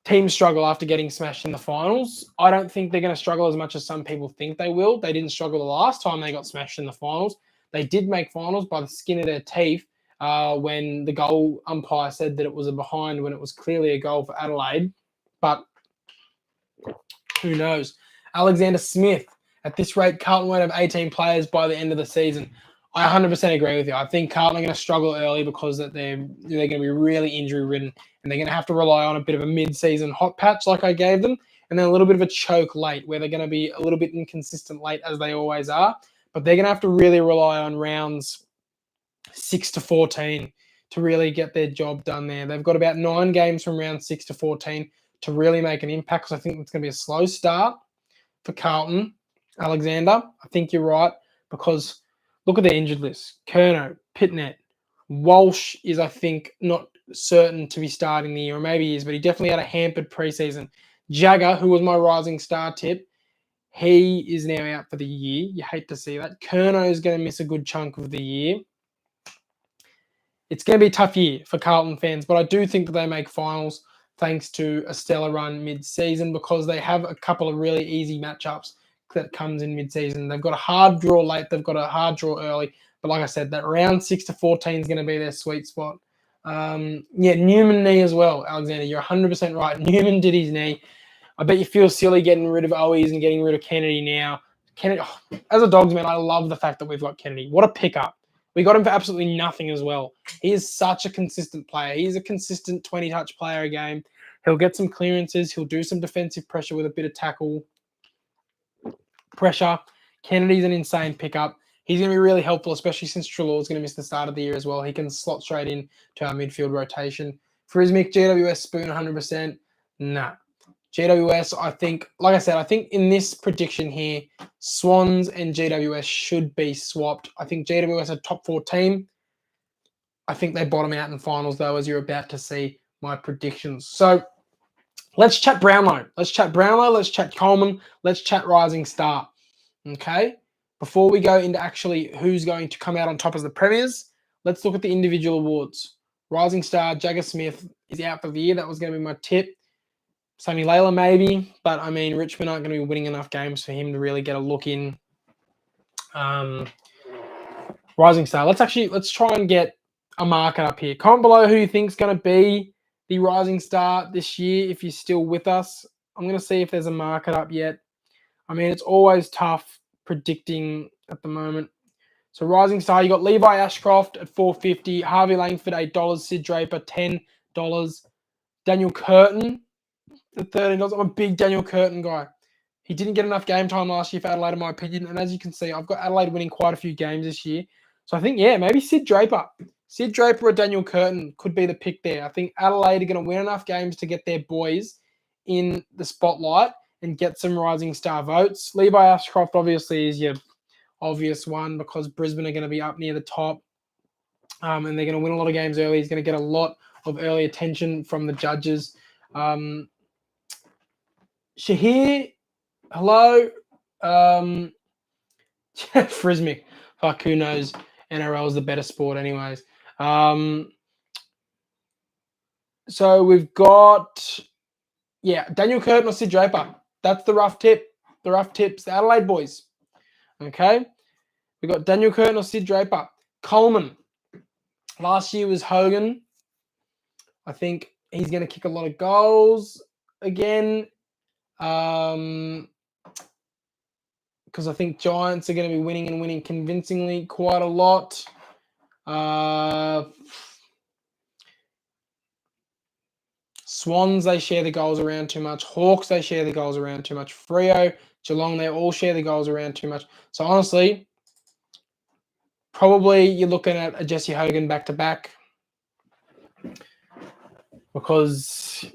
teams struggle after getting smashed in the finals. I don't think they're going to struggle as much as some people think they will. They didn't struggle the last time they got smashed in the finals. They did make finals by the skin of their teeth when the goal umpire said that it was a behind when it was clearly a goal for Adelaide. But who knows? Alexander Smith. At this rate, Carlton won't have 18 players by the end of the season. I 100% agree with you. I think Carlton are going to struggle early because that they're going to be really injury-ridden and they're going to have to rely on a bit of a mid-season hot patch like I gave them and then a little bit of a choke late where they're going to be a little bit inconsistent late as they always are. But they're going to have to really rely on rounds 6 to 14 to really get their job done there. They've got about 9 games from round 6 to 14 to really make an impact because I think it's going to be a slow start for Carlton. Alexander, I think you're right because look at the injured list. Curnow, Pitnet, Walsh is, I think, not certain to be starting the year, or maybe he is, but he definitely had a hampered preseason. Jagger, who was my rising star tip, he is now out for the year. You hate to see that. Curnow is going to miss a good chunk of the year. It's going to be a tough year for Carlton fans, but I do think that they make finals thanks to a stellar run mid-season because they have a couple of really easy matchups that comes in mid-season. They've got a hard draw late. They've got a hard draw early. But like I said, that round 6 to 14 is going to be their sweet spot. Newman knee as well, Alexander. You're 100% right. Newman did his knee. I bet you feel silly getting rid of Owies and getting rid of Kennedy now. Kennedy, as a Dogs man, I love the fact that we've got Kennedy. What a pickup. We got him for absolutely nothing as well. He is such a consistent player. He's a consistent 20-touch player a game. He'll get some clearances. He'll do some defensive pressure with a bit of tackle pressure. Kennedy's an insane pickup. He's going to be really helpful, especially since Treloar's going to miss the start of the year as well. He can slot straight in to our midfield rotation. Frismic, GWS, Spoon 100%. Nah. GWS, I think, like I said, I think in this prediction here, Swans and GWS should be swapped. I think GWS are a top 4 team. I think they bottom out in finals, though, as you're about to see my predictions. So let's chat Brownlow. Let's chat Brownlow. Let's chat Coleman. Let's chat Rising Star. Okay? Before we go into actually who's going to come out on top as the premiers, let's look at the individual awards. Rising Star, Jagger Smith is out for the year. That was going to be my tip. Sammy Layla maybe, but I mean Richmond aren't going to be winning enough games for him to really get a look in. Rising Star. Let's try and get a market up here. Comment below who you think's going to be the Rising Star this year. If you're still with us, I'm going to see if there's a market up yet. I mean, it's always tough predicting at the moment. So Rising Star, you got Levi Ashcroft at $4.50, Harvey Langford $8, Sid Draper $10, Daniel Curtin at $13. I'm a big Daniel Curtin guy. He didn't get enough game time last year for Adelaide, in my opinion. And as you can see, I've got Adelaide winning quite a few games this year. So I think, maybe Sid Draper. Sid Draper or Daniel Curtin could be the pick there. I think Adelaide are going to win enough games to get their boys in the spotlight and get some Rising Star votes. Levi Ashcroft obviously is your obvious one because Brisbane are going to be up near the top. And they're going to win a lot of games early. He's going to get a lot of early attention from the judges. Shahir, hello. Frismic. Fuck, who knows? NRL is the better sport anyways. So we've got, Daniel Curtin or Sid Draper. That's the rough tip. The rough tips, the Adelaide boys. Okay. We've got Daniel Curtin or Sid Draper. Coleman. Last year was Hogan. I think he's going to kick a lot of goals again. Because I think Giants are going to be winning and winning convincingly quite a lot. Swans, they share the goals around too much. Hawks, they share the goals around too much. Freo, Geelong, they all share the goals around too much. So honestly, probably you're looking at a Jesse Hogan back-to-back. Because,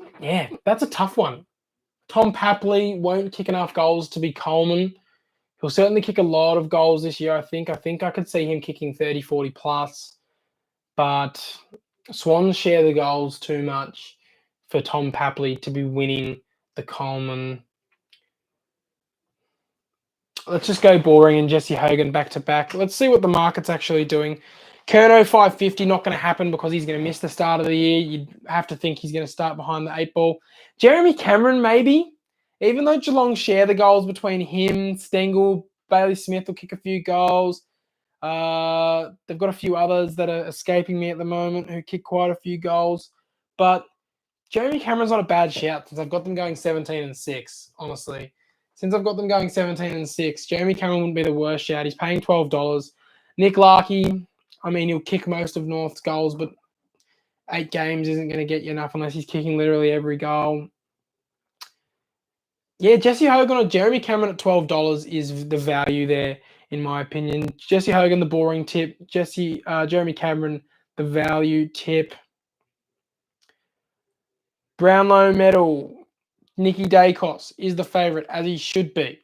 that's a tough one. Tom Papley won't kick enough goals to be Coleman. He'll certainly kick a lot of goals this year, I think. I think I could see him kicking 30, 40 plus. But Swans share the goals too much for Tom Papley to be winning the Coleman. Let's just go boring and Jesse Hogan back-to-back. Let's see what the market's actually doing. Curnow 550, not going to happen because he's going to miss the start of the year. You'd have to think he's going to start behind the 8 ball. Jeremy Cameron, maybe. Even though Geelong share the goals between him, Stengel, Bailey Smith will kick a few goals. They've got a few others that are escaping me at the moment who kick quite a few goals. But Jeremy Cameron's not a bad shout since I've got them going 17-6, honestly. Since I've got them going 17-6, Jeremy Cameron wouldn't be the worst shout. He's paying $12. Nick Larkey, I mean, he'll kick most of North's goals, but 8 games isn't going to get you enough unless he's kicking literally every goal. Yeah, Jesse Hogan or Jeremy Cameron at $12 is the value there, in my opinion. Jesse Hogan, the boring tip. Jeremy Cameron, the value tip. Brownlow medal. Nicky Dacos is the favourite, as he should be.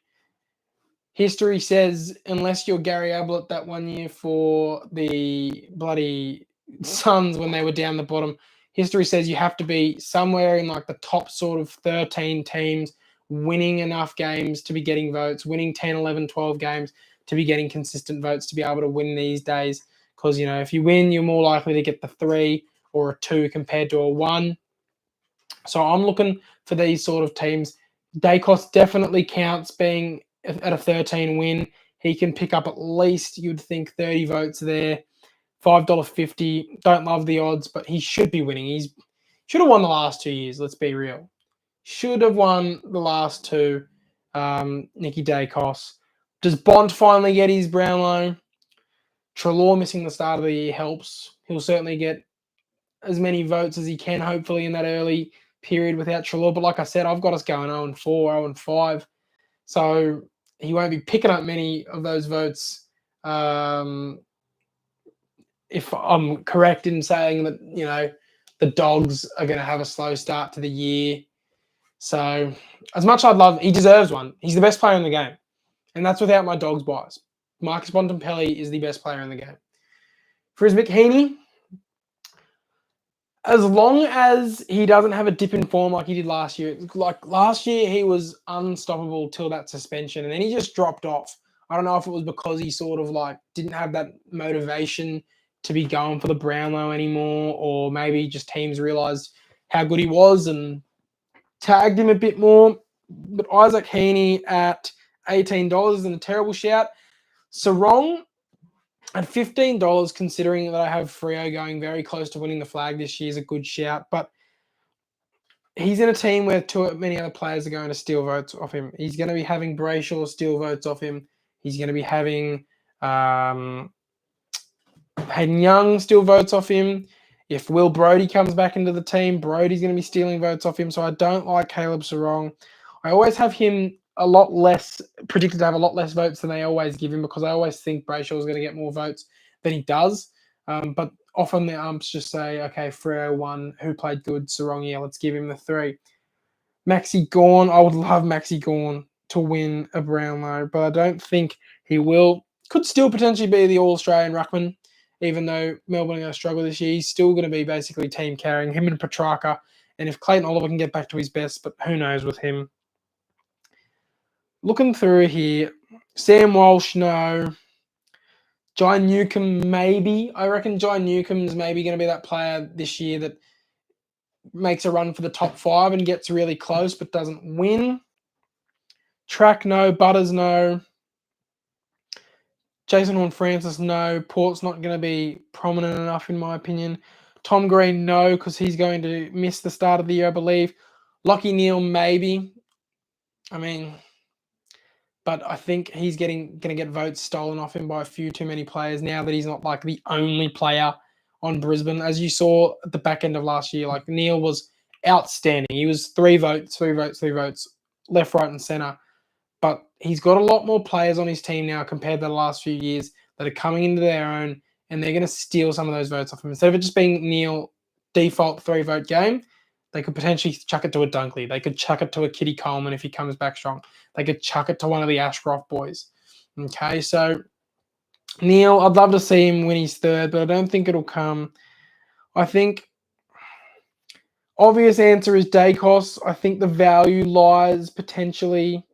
History says, unless you're Gary Ablett that one year for the bloody Suns when they were down the bottom, history says you have to be somewhere in like the top sort of 13 teams, winning enough games to be getting votes, winning 10, 11, 12 games to be getting consistent votes to be able to win these days. Because, you know, if you win, you're more likely to get the 3 or a 2 compared to a 1. So I'm looking for these sort of teams. Dacos definitely counts being at a 13 win. He can pick up at least, you'd think, 30 votes there. $5.50. Don't love the odds, but he should be winning. He should have won the last 2 years, let's be real. Should have won the last 2, Nicky Dacos. Does Bond finally get his Brownlow? Treloar missing the start of the year helps. He'll certainly get as many votes as he can, hopefully, in that early period without Treloar. But like I said, I've got us going 0-4, 0-5. So he won't be picking up many of those votes. If I'm correct in saying that, you know, the Dogs are going to have a slow start to the year. So as much as I'd love, he deserves one. He's the best player in the game. And that's without my Dogs bias. Marcus Bontempelli is the best player in the game. Friz McHeaney, as long as he doesn't have a dip in form like he did last year. Like last year, he was unstoppable till that suspension, and then he just dropped off. I don't know if it was because he sort of like didn't have that motivation to be going for the Brownlow anymore, or maybe just teams realised how good he was and tagged him a bit more. But Isaac Heaney at $18 isn't a terrible shout. Sarong at $15, considering that I have Freo going very close to winning the flag this year, is a good shout. But he's in a team where too many other players are going to steal votes off him. He's going to be having Brayshaw steal votes off him. He's going to be having Hayden Young steal votes off him. If Will Brodie comes back into the team, Brodie's going to be stealing votes off him. So I don't like Caleb Sarong. I always have him a lot less, predicted to have a lot less votes than they always give him, because I always think Brayshaw is going to get more votes than he does. But often the umps just say, okay, Freo won, who played good? Sarong, yeah, let's give him the 3. Maxi Gawn, I would love Maxi Gawn to win a Brownlow, but I don't think he will. Could still potentially be the All-Australian ruckman, even though Melbourne are going to struggle this year. He's still going to be basically team carrying him and Petrarca. And if Clayton Oliver can get back to his best, but who knows with him. Looking through here, Sam Walsh, no. Jai Newcomb, maybe. I reckon Jai Newcomb's maybe going to be that player this year that makes a run for the top 5 and gets really close but doesn't win. Track, no. Butters, no. Jason Horne-Francis, no. Port's not going to be prominent enough, in my opinion. Tom Green, no, because he's going to miss the start of the year, I believe. Lachie Neale, maybe. I mean, but I think he's going to get votes stolen off him by a few too many players now that he's not like the only player on Brisbane. As you saw at the back end of last year, like Neale was outstanding. He was 3 votes, left, right, and centre. But he's got a lot more players on his team now compared to the last few years that are coming into their own, and they're going to steal some of those votes off him. Instead of it just being Neale default 3-vote game, they could potentially chuck it to a Dunkley. They could chuck it to a Kitty Coleman if he comes back strong. They could chuck it to one of the Ashcroft boys. Okay, so Neale, I'd love to see him win his 3rd, but I don't think it'll come. I think obvious answer is Dacos. I think the value lies potentially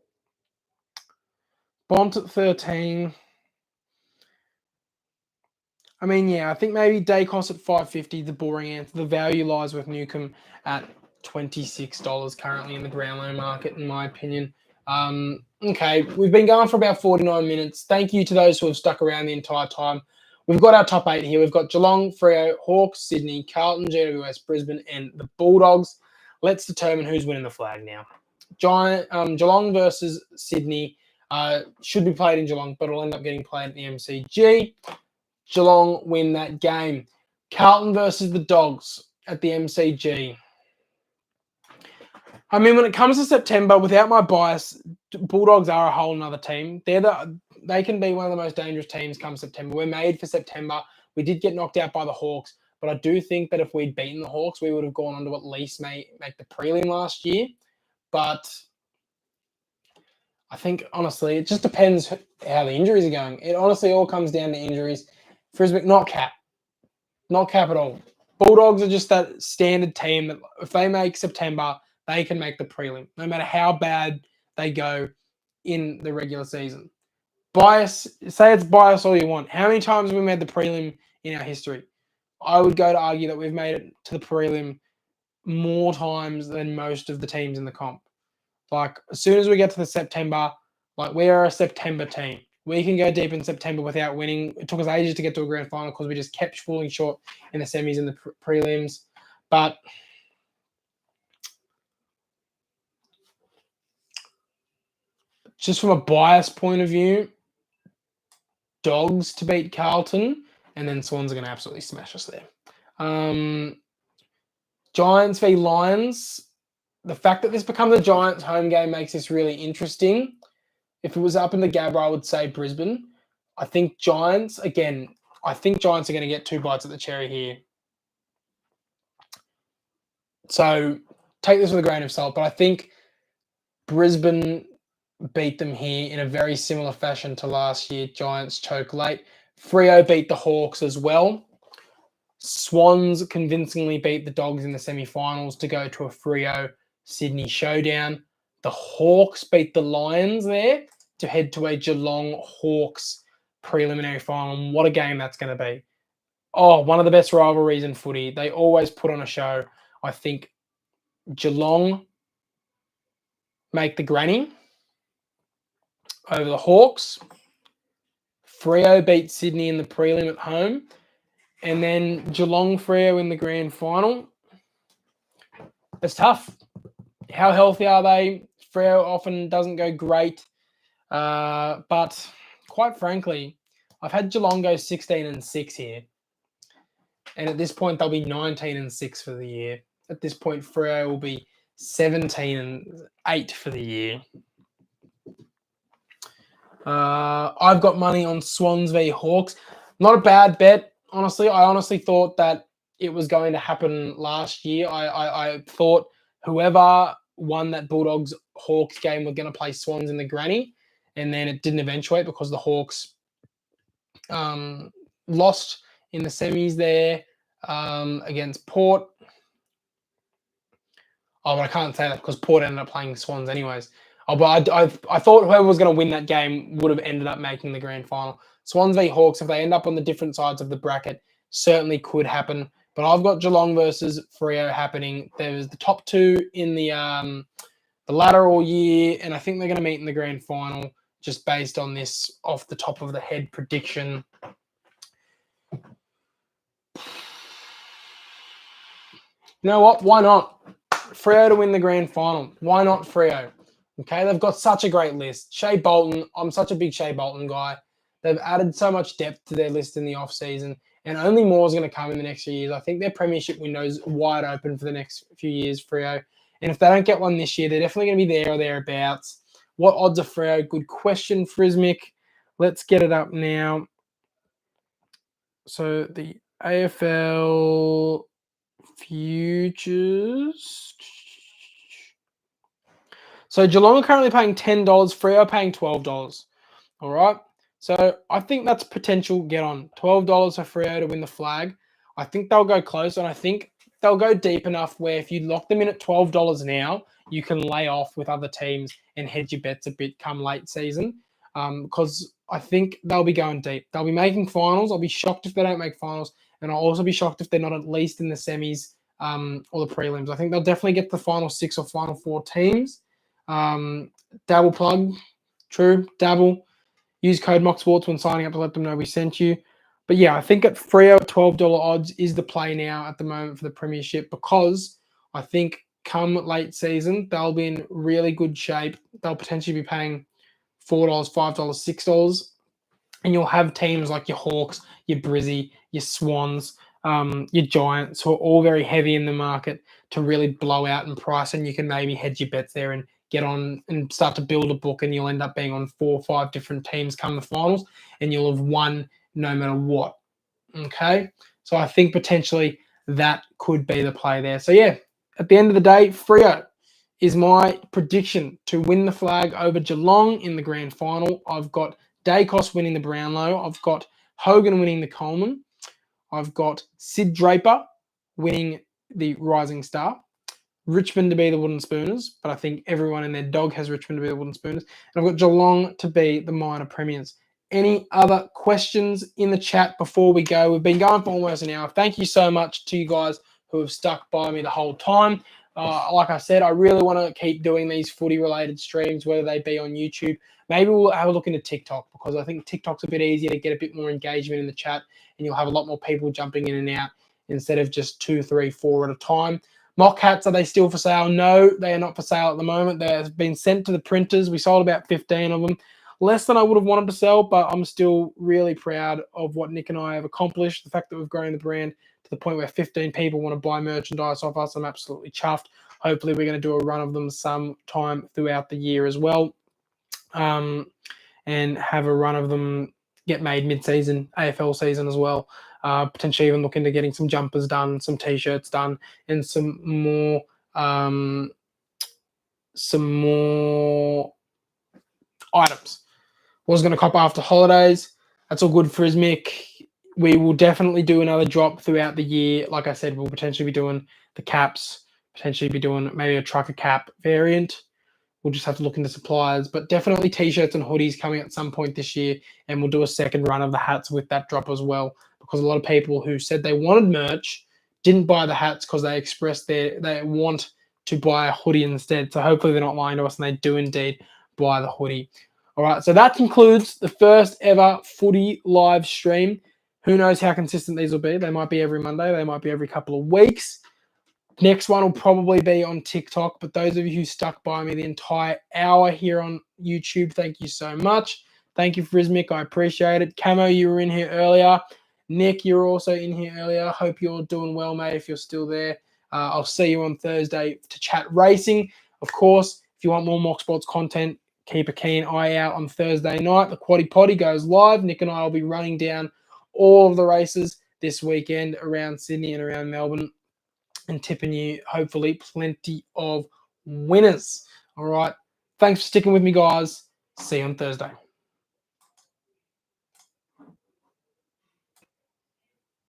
Bont at 13. I mean, yeah, I think maybe Dacos at $5.50, the boring answer. The value lies with Newcomb at $26 currently in the Brownlow market, in my opinion. Okay, we've been going for about 49 minutes. Thank you to those who have stuck around the entire time. We've got our top 8 here. We've got Geelong, Freo, Hawks, Sydney, Carlton, GWS, Brisbane, and the Bulldogs. Let's determine who's winning the flag now. Geelong versus Sydney should be played in Geelong, but it'll end up getting played in the MCG. Geelong win that game. Carlton versus the Dogs at the MCG. I mean, when it comes to September, without my bias, Bulldogs are a whole nother team. They can be one of the most dangerous teams come September. We're made for September. We did get knocked out by the Hawks, but I do think that if we'd beaten the Hawks, we would have gone on to at least make the prelim last year. But I think, honestly, it just depends how the injuries are going. It honestly all comes down to injuries. Frisbee, not cap. Not cap at all. Bulldogs are just that standard team that if they make September, they can make the prelim, no matter how bad they go in the regular season. Bias, say it's bias all you want. How many times have we made the prelim in our history? I would go to argue that we've made it to the prelim more times than most of the teams in the comp. Like, as soon as we get to the September, like, we are a September team. We can go deep in September without winning. It took us ages to get to a grand final because we just kept falling short in the semis and the prelims. But just from a bias point of view, Dogs to beat Carlton, and then Swans are going to absolutely smash us there. Giants v Lions. The fact that this becomes a Giants home game makes this really interesting. If it was up in the Gabba, I would say Brisbane. I think Giants are going to get 2 bites at the cherry here. So take this with a grain of salt, but I think Brisbane beat them here in a very similar fashion to last year. Giants choke late. Freo beat the Hawks as well. Swans convincingly beat the Dogs in the semi-finals to go to a Freo Sydney showdown. The Hawks beat the Lions there to head to a Geelong Hawks preliminary final. And what a game that's going to be. Oh, one of the best rivalries in footy. They always put on a show. I think Geelong make the granny over the Hawks. Freo beat Sydney in the prelim at home. And then Geelong Freo in the grand final. It's tough. How healthy are they? Freo often doesn't go great. But quite frankly, I've had Geelong go 16-6 here. And at this point, they'll be 19-6 for the year. At this point, Freo will be 17-8 for the year. I've got money on Swans v Hawks. Not a bad bet, honestly. I honestly thought that it was going to happen last year. I thought whoever won that Bulldogs-Hawks game were going to play Swans in the granny, and then it didn't eventuate because the Hawks lost in the semis there against Port. Oh, but I can't say that because Port ended up playing Swans anyways. Oh, but I thought whoever was going to win that game would have ended up making the grand final. Swans v Hawks, if they end up on the different sides of the bracket, certainly could happen. But I've got Geelong versus Freo happening. There's the top 2 in the ladder all year, and I think they're going to meet in the grand final just based on this off the top of the head prediction. You know what? Why not? Freo to win the grand final. Why not Freo? Okay, they've got such a great list. Shea Bolton, I'm such a big Shea Bolton guy. They've added so much depth to their list in the offseason, and only more is going to come in the next few years. I think their premiership window is wide open for the next few years, Freo. And if they don't get one this year, they're definitely going to be there or thereabouts. What odds are Freo? Good question, Frismic. Let's get it up now. So the AFL futures. So Geelong are currently paying $10. Freo are paying $12. All right. So I think that's potential get on. $12 for Freo to win the flag. I think they'll go close, and I think they'll go deep enough where if you lock them in at $12 now, you can lay off with other teams and hedge your bets a bit come late season. Because I think they'll be going deep. They'll be making finals. I'll be shocked if they don't make finals, and I'll also be shocked if they're not at least in the semis or the prelims. I think they'll definitely get to the final 6 or final 4 teams. Dabble plug. True. Dabble. Use code MOXSports when signing up to let them know we sent you. But yeah, I think at Freo at $12 odds is the play now at the moment for the premiership, because I think come late season, they'll be in really good shape. They'll potentially be paying $4, $5, $6. And you'll have teams like your Hawks, your Brizzy, your Swans, your Giants, who are all very heavy in the market to really blow out in price, and you can maybe hedge your bets there and get on and start to build a book, and you'll end up being on 4 or 5 different teams come the finals, and you'll have won no matter what. Okay, so I think potentially that could be the play there. So yeah, at the end of the day, Freo is my prediction to win the flag over Geelong in the grand final. I've got Dacos winning the Brownlow. I've got Hogan winning the Coleman. I've got Sid Draper winning the Rising Star. Richmond to be the Wooden Spooners, but I think everyone and their dog has Richmond to be the Wooden Spooners. And I've got Geelong to be the Minor Premiers. Any other questions in the chat before we go? We've been going for almost an hour. Thank you so much to you guys who have stuck by me the whole time. Like I said, I really want to keep doing these footy-related streams, whether they be on YouTube. Maybe we'll have a look into TikTok, because I think TikTok's a bit easier to get a bit more engagement in the chat, and you'll have a lot more people jumping in and out instead of just 2, 3, 4 at a time. Mock hats, are they still for sale? No, they are not for sale at the moment. They have been sent to the printers. We sold about 15 of them. Less than I would have wanted to sell, but I'm still really proud of what Nick and I have accomplished. The fact that we've grown the brand to the point where 15 people want to buy merchandise off us, I'm absolutely chuffed. Hopefully we're going to do a run of them sometime throughout the year as well, and have a run of them get made mid-season, AFL season as well. Potentially even look into getting some jumpers done, some T-shirts done, and some more items. Was going to cop after holidays. That's all good for Ismic. We will definitely do another drop throughout the year. Like I said, we'll potentially be doing the caps, potentially be doing maybe a trucker cap variant. We'll just have to look into suppliers, but definitely T-shirts and hoodies coming at some point this year, and we'll do a second run of the hats with that drop as well, because a lot of people who said they wanted merch didn't buy the hats because they expressed they want to buy a hoodie instead. So hopefully they're not lying to us and they do indeed buy the hoodie. All right, so that concludes the first ever footy live stream. Who knows how consistent these will be? They might be every Monday. They might be every couple of weeks. Next one will probably be on TikTok, but those of you who stuck by me the entire hour here on YouTube, thank you so much. Thank you, Frismic. I appreciate it. Camo, you were in here earlier. Nick, you were also in here earlier. Hope you're doing well, mate, if you're still there. I'll see you on Thursday to chat racing. Of course, if you want more Mock Sports content, keep a keen eye out on Thursday night. The Quaddy Potty goes live. Nick and I will be running down all of the races this weekend around Sydney and around Melbourne, and tipping you, hopefully, plenty of winners. All right. Thanks for sticking with me, guys. See you on Thursday.